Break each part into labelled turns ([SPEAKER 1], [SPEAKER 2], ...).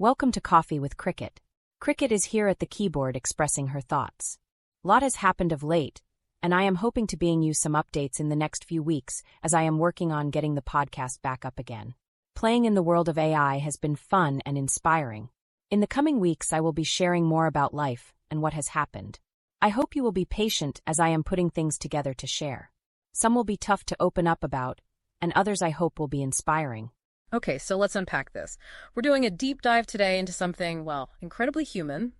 [SPEAKER 1] Welcome to Coffee with Cricket. Cricket is here at the keyboard expressing her thoughts. A lot has happened of late, and I am hoping to bring you some updates in the next few weeks as I am working on getting the podcast back up again. Playing in the world of AI has been fun and inspiring. In the coming weeks, I will be sharing more about life and what has happened. I hope you will be patient as I am putting things together to share. Some will be tough to open up about, and others I hope will be inspiring.
[SPEAKER 2] Okay, so let's unpack this. We're doing a deep dive today into something, well, incredibly human.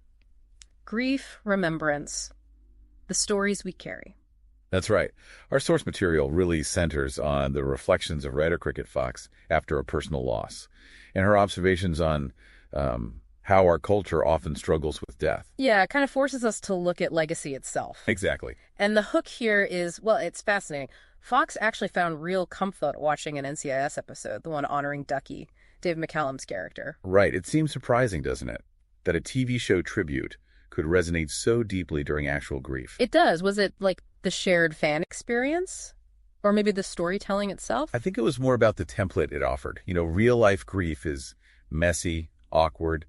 [SPEAKER 2] Grief, remembrance, the stories we carry.
[SPEAKER 3] That's right. Our source material really centers on the reflections of writer Cricket Fox after a personal loss, and her observations on how our culture often struggles with death.
[SPEAKER 2] Yeah, it kind of forces us to look at legacy itself.
[SPEAKER 3] Exactly.
[SPEAKER 2] And the hook here is, well, it's fascinating. Fox actually found real comfort watching an NCIS episode, the one honoring Duckie, David McCallum's character.
[SPEAKER 3] Right. It seems surprising, doesn't it, that a TV show tribute could resonate so deeply during actual grief.
[SPEAKER 2] It does. Was it like the shared fan experience? Or maybe the storytelling itself?
[SPEAKER 3] I think it was more about the template it offered. Real-life grief is messy, awkward.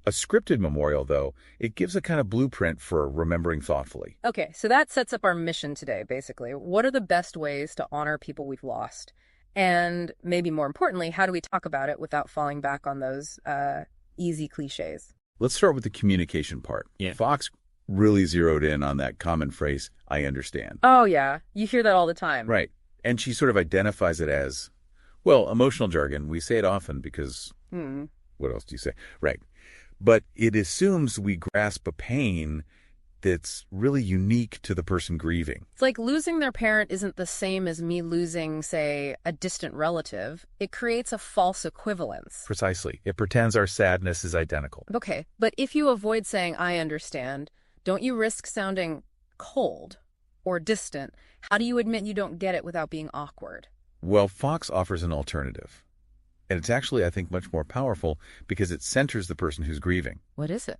[SPEAKER 3] A scripted memorial, though, it gives a kind of blueprint for remembering thoughtfully.
[SPEAKER 2] Okay, so that sets up our mission today, basically. What are the best ways to honor people we've lost? And maybe more importantly, how do we talk about it without falling back on those easy cliches?
[SPEAKER 3] Let's start with the communication part.
[SPEAKER 4] Yeah.
[SPEAKER 3] Fox really zeroed in on that common phrase, "I understand."
[SPEAKER 2] Oh, yeah. You hear that all the time.
[SPEAKER 3] Right. And she sort of identifies it as, well, emotional jargon. We say it often because, what else do you say? Right. But it assumes we grasp a pain that's really unique to the person grieving.
[SPEAKER 2] It's like losing their parent isn't the same as me losing, say, a distant relative. It creates a false equivalence.
[SPEAKER 3] Precisely. It pretends our sadness is identical.
[SPEAKER 2] Okay, but if you avoid saying, "I understand," don't you risk sounding cold or distant? How do you admit you don't get it without being awkward?
[SPEAKER 3] Well, Fox offers an alternative. And it's actually, I think, much more powerful because it centers the person who's grieving.
[SPEAKER 2] What is it?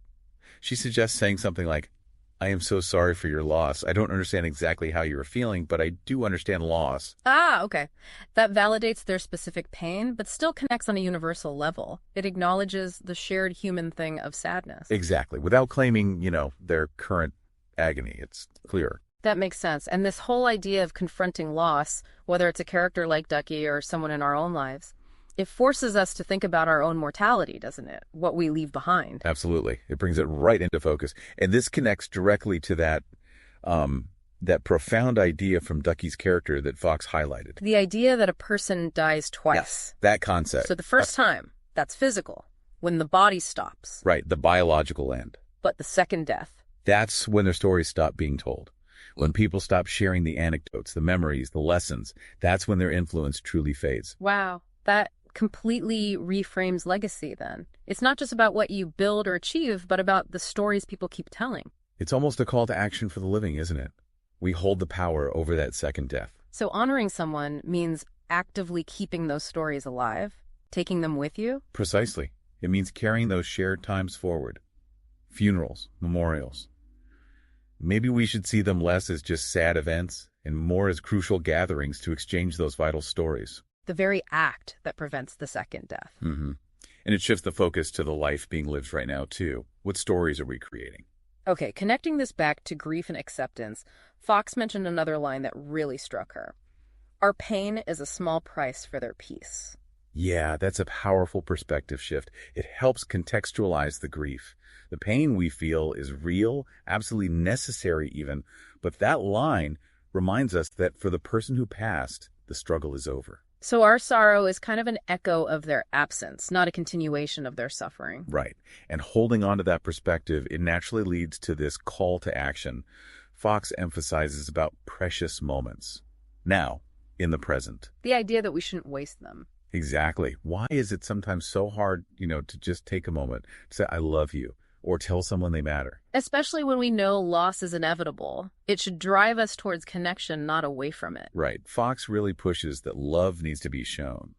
[SPEAKER 3] She suggests saying something like, "I am so sorry for your loss. I don't understand exactly how you're feeling, but I do understand loss."
[SPEAKER 2] Ah, okay. That validates their specific pain, but still connects on a universal level. It acknowledges the shared human thing of sadness.
[SPEAKER 3] Exactly. Without claiming, their current agony. It's clear.
[SPEAKER 2] That makes sense. And this whole idea of confronting loss, whether it's a character like Duckie or someone in our own lives, it forces us to think about our own mortality, doesn't it? What we leave behind.
[SPEAKER 3] Absolutely. It brings it right into focus. And this connects directly to that profound idea from Duckie's character that Fox highlighted.
[SPEAKER 2] The idea that a person dies twice.
[SPEAKER 3] Yes, that concept.
[SPEAKER 2] So the first time, that's physical, when the body stops.
[SPEAKER 3] Right, the biological end.
[SPEAKER 2] But the second death.
[SPEAKER 3] That's when their stories stop being told. When people stop sharing the anecdotes, the memories, the lessons, that's when their influence truly fades.
[SPEAKER 2] Wow, that completely reframes legacy then. It's not just about what you build or achieve, but about the stories people keep telling.
[SPEAKER 3] It's almost a call to action for the living, isn't it? We hold the power over that second death.
[SPEAKER 2] So honoring someone means actively keeping those stories alive, taking them with you?
[SPEAKER 3] Precisely. It means carrying those shared times forward. Funerals, memorials. Maybe we should see them less as just sad events and more as crucial gatherings to exchange those vital stories.
[SPEAKER 2] The very act that prevents the second death.
[SPEAKER 3] Mm-hmm. And it shifts the focus to the life being lived right now, too. What stories are we creating?
[SPEAKER 2] Okay, connecting this back to grief and acceptance, Fox mentioned another line that really struck her. Our pain is a small price for their peace.
[SPEAKER 3] Yeah, that's a powerful perspective shift. It helps contextualize the grief. The pain we feel is real, absolutely necessary even, but that line reminds us that for the person who passed, the struggle is over.
[SPEAKER 2] So our sorrow is kind of an echo of their absence, not a continuation of their suffering.
[SPEAKER 3] Right. And holding on to that perspective, it naturally leads to this call to action. Fox emphasizes about precious moments. Now, in the present.
[SPEAKER 2] The idea that we shouldn't waste them.
[SPEAKER 3] Exactly. Why is it sometimes so hard, to just take a moment to say, "I love you," or tell someone they matter?
[SPEAKER 2] Especially when we know loss is inevitable. It should drive us towards connection, not away from it.
[SPEAKER 3] Right. Fox really pushes that love needs to be shown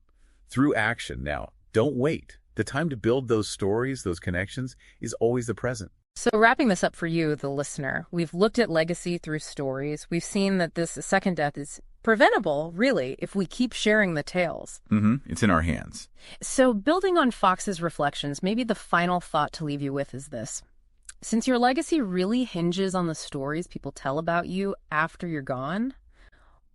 [SPEAKER 3] through action. Now, don't wait. The time to build those stories, those connections, is always the present.
[SPEAKER 2] So wrapping this up for you, the listener, we've looked at legacy through stories. We've seen that this second death is Preventable, really, if we keep sharing the tales.
[SPEAKER 3] It's in our hands.
[SPEAKER 2] So building on Fox's reflections, maybe the final thought to leave you with is this. Since your legacy really hinges on the stories people tell about you after you're gone,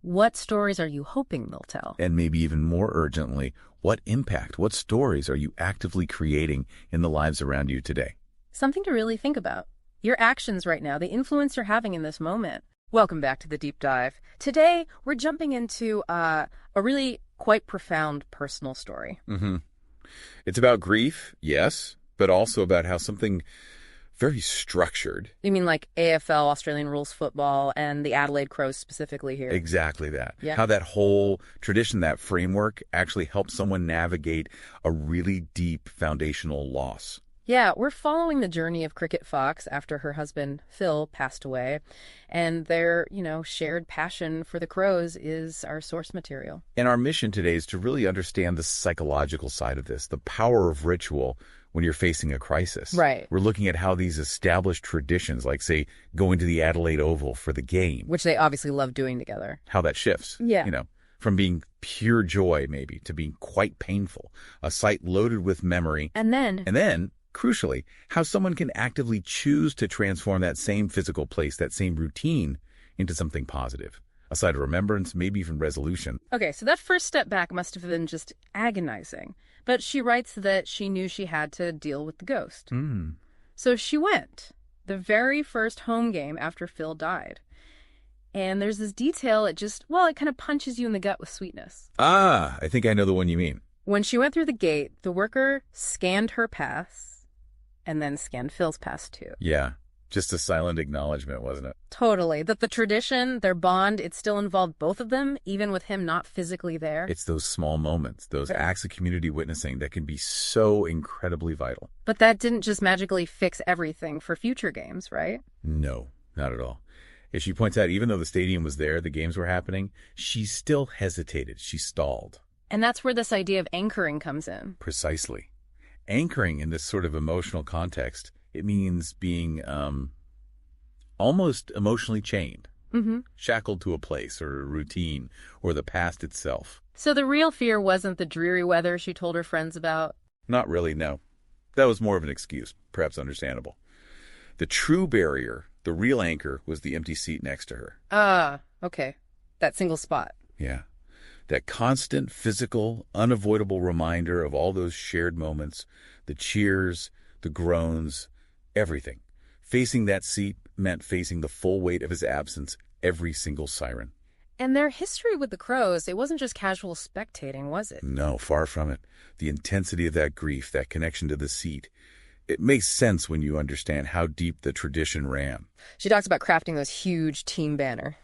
[SPEAKER 2] what stories are you hoping they'll tell?
[SPEAKER 3] And maybe even more urgently, what impact, what stories are you actively creating in the lives around you today?
[SPEAKER 2] Something to really think about. Your actions right now, the influence you're having in this moment. Welcome back to the Deep Dive. Today, we're jumping into a really quite profound personal story.
[SPEAKER 3] It's about grief, yes, but also about how something very structured.
[SPEAKER 2] You mean like AFL, Australian rules football, and the Adelaide Crows specifically here?
[SPEAKER 3] Exactly that.
[SPEAKER 2] Yeah.
[SPEAKER 3] How that whole tradition, that framework, actually helps someone navigate a really deep foundational loss.
[SPEAKER 2] Yeah, we're following the journey of Cricket Fox after her husband, Phil, passed away. And their, shared passion for the Crows is our source material.
[SPEAKER 3] And our mission today is to really understand the psychological side of this, the power of ritual when you're facing a crisis.
[SPEAKER 2] Right.
[SPEAKER 3] We're looking at how these established traditions, like, say, going to the Adelaide Oval for the game.
[SPEAKER 2] Which they obviously love doing together.
[SPEAKER 3] How that shifts.
[SPEAKER 2] Yeah.
[SPEAKER 3] From being pure joy, maybe, to being quite painful. A sight loaded with memory.
[SPEAKER 2] And then,
[SPEAKER 3] crucially, how someone can actively choose to transform that same physical place, that same routine, into something positive. A site of remembrance, maybe even resolution.
[SPEAKER 2] Okay, so that first step back must have been just agonizing. But she writes that she knew she had to deal with the ghost. So she went. The very first home game after Phil died. And there's this detail, it kind of punches you in the gut with sweetness.
[SPEAKER 3] Ah, I think I know the one you mean.
[SPEAKER 2] When she went through the gate, the worker scanned her pass and then scanned Phil's pass too.
[SPEAKER 3] Yeah, just a silent acknowledgement, wasn't it?
[SPEAKER 2] Totally. That the tradition, their bond, it still involved both of them, even with him not physically there.
[SPEAKER 3] It's those small moments, those acts of community witnessing that can be so incredibly vital.
[SPEAKER 2] But that didn't just magically fix everything for future games, right?
[SPEAKER 3] No, not at all. As she points out, even though the stadium was there, the games were happening, she still hesitated. She stalled.
[SPEAKER 2] And that's where this idea of anchoring comes in.
[SPEAKER 3] Precisely. Anchoring in this sort of emotional context, it means being almost emotionally chained, shackled to a place or a routine or the past itself.
[SPEAKER 2] So the real fear wasn't the dreary weather she told her friends about?
[SPEAKER 3] Not really, no. That was more of an excuse, perhaps understandable. The true barrier, the real anchor, was the empty seat next to her.
[SPEAKER 2] Ah, okay. That single spot.
[SPEAKER 3] Yeah. That constant, physical, unavoidable reminder of all those shared moments, the cheers, the groans, everything. Facing that seat meant facing the full weight of his absence, every single siren.
[SPEAKER 2] And their history with the Crows, it wasn't just casual spectating, was it?
[SPEAKER 3] No, far from it. The intensity of that grief, that connection to the seat, it makes sense when you understand how deep the tradition ran.
[SPEAKER 2] She talks about crafting those huge team banner.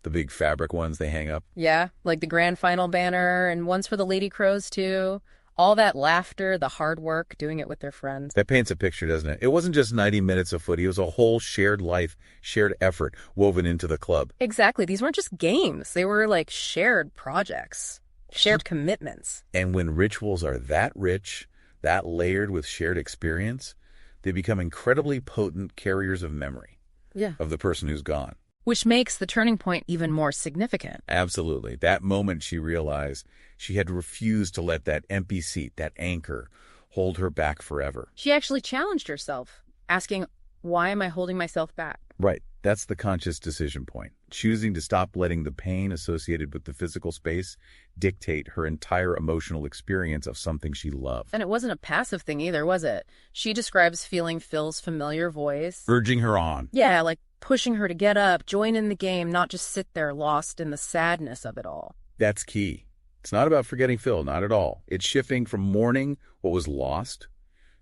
[SPEAKER 3] The big fabric ones they hang up.
[SPEAKER 2] Yeah, like the grand final banner and ones for the Lady Crows, too. All that laughter, the hard work, doing it with their friends.
[SPEAKER 3] That paints a picture, doesn't it? It wasn't just 90 minutes of footy. It was a whole shared life, shared effort woven into the club.
[SPEAKER 2] Exactly. These weren't just games. They were like shared projects, shared commitments.
[SPEAKER 3] And when rituals are that rich, that layered with shared experience, they become incredibly potent carriers of memory of the person who's gone.
[SPEAKER 2] Which makes the turning point even more significant.
[SPEAKER 3] Absolutely. That moment she realized she had refused to let that empty seat, that anchor, hold her back forever.
[SPEAKER 2] She actually challenged herself, asking, why am I holding myself back?
[SPEAKER 3] Right. That's the conscious decision point. Choosing to stop letting the pain associated with the physical space dictate her entire emotional experience of something she loved.
[SPEAKER 2] And it wasn't a passive thing either, was it? She describes feeling Phil's familiar voice.
[SPEAKER 3] Urging her on.
[SPEAKER 2] Yeah, like pushing her to get up, join in the game, not just sit there lost in the sadness of it all.
[SPEAKER 3] That's key. It's not about forgetting Phil, not at all. It's shifting from mourning what was lost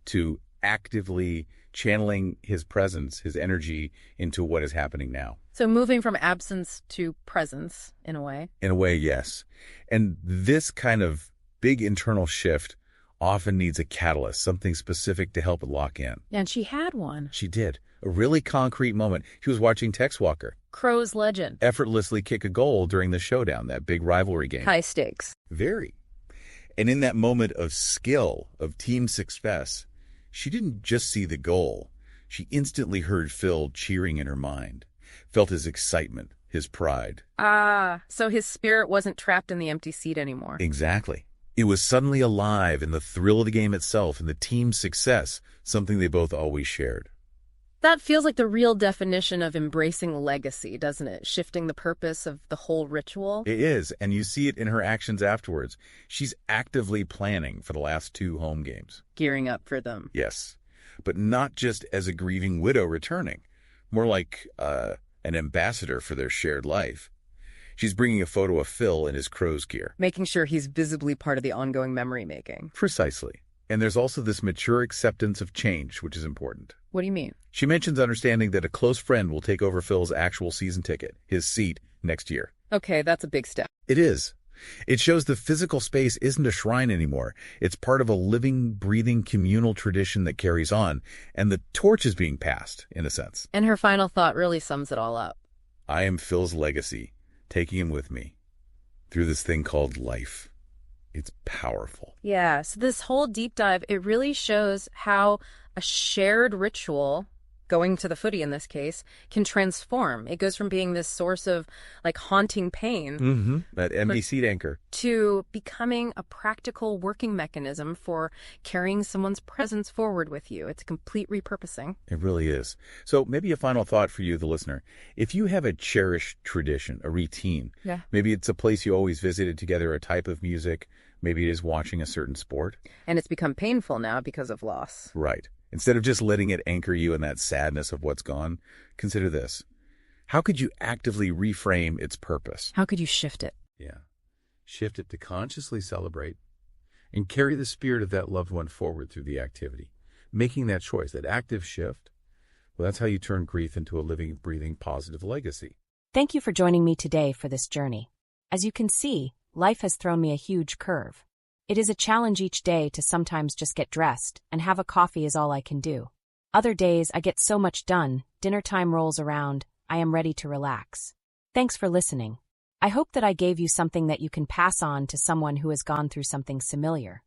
[SPEAKER 3] to actively channeling his presence, his energy, into what is happening now.
[SPEAKER 2] So moving from absence to presence, in a way.
[SPEAKER 3] In a way, yes. And this kind of big internal shift often needs a catalyst, something specific to help it lock in.
[SPEAKER 2] And she had one.
[SPEAKER 3] She did. A really concrete moment. She was watching Tex Walker,
[SPEAKER 2] Crow's legend,
[SPEAKER 3] effortlessly kick a goal during the showdown, that big rivalry game.
[SPEAKER 2] high stakes.
[SPEAKER 3] Very. And in that moment of skill, of team success, she didn't just see the goal. She instantly heard Phil cheering in her mind, felt his excitement, his pride.
[SPEAKER 2] Ah, so his spirit wasn't trapped in the empty seat anymore.
[SPEAKER 3] Exactly. It was suddenly alive in the thrill of the game itself and the team's success, something they both always shared.
[SPEAKER 2] That feels like the real definition of embracing legacy, doesn't it? Shifting the purpose of the whole ritual.
[SPEAKER 3] It is, and you see it in her actions afterwards. She's actively planning for the last 2 home games.
[SPEAKER 2] Gearing up for them.
[SPEAKER 3] Yes, but not just as a grieving widow returning, more like an ambassador for their shared life. She's bringing a photo of Phil in his crow's gear.
[SPEAKER 2] Making sure he's visibly part of the ongoing memory making.
[SPEAKER 3] Precisely. And there's also this mature acceptance of change, which is important.
[SPEAKER 2] What do you mean?
[SPEAKER 3] She mentions understanding that a close friend will take over Phil's actual season ticket, his seat, next year.
[SPEAKER 2] Okay, that's a big step.
[SPEAKER 3] It is. It shows the physical space isn't a shrine anymore. It's part of a living, breathing communal tradition that carries on, and the torch is being passed, in a sense.
[SPEAKER 2] And her final thought really sums it all up.
[SPEAKER 3] I am Phil's legacy, taking him with me through this thing called life. It's powerful.
[SPEAKER 2] Yeah, so this whole deep dive, it really shows how a shared ritual, going to the footy in this case, can transform. It goes from being this source of like haunting pain,
[SPEAKER 3] That empty seat anchor,
[SPEAKER 2] to becoming a practical working mechanism for carrying someone's presence forward with you. It's a complete repurposing.
[SPEAKER 3] It really is. So maybe a final thought for you, the listener. If you have a cherished tradition, a routine, maybe it's a place you always visited together, a type of music, maybe it is watching a certain sport.
[SPEAKER 2] And it's become painful now because of loss.
[SPEAKER 3] Right. Instead of just letting it anchor you in that sadness of what's gone, consider this. How could you actively reframe its purpose?
[SPEAKER 2] How could you shift it?
[SPEAKER 3] Yeah. Shift it to consciously celebrate and carry the spirit of that loved one forward through the activity. Making that choice, that active shift, well, that's how you turn grief into a living, breathing, positive legacy.
[SPEAKER 1] Thank you for joining me today for this journey. As you can see, life has thrown me a huge curve. It is a challenge each day to sometimes just get dressed, and have a coffee is all I can do. Other days I get so much done, dinner time rolls around, I am ready to relax. Thanks for listening. I hope that I gave you something that you can pass on to someone who has gone through something similar.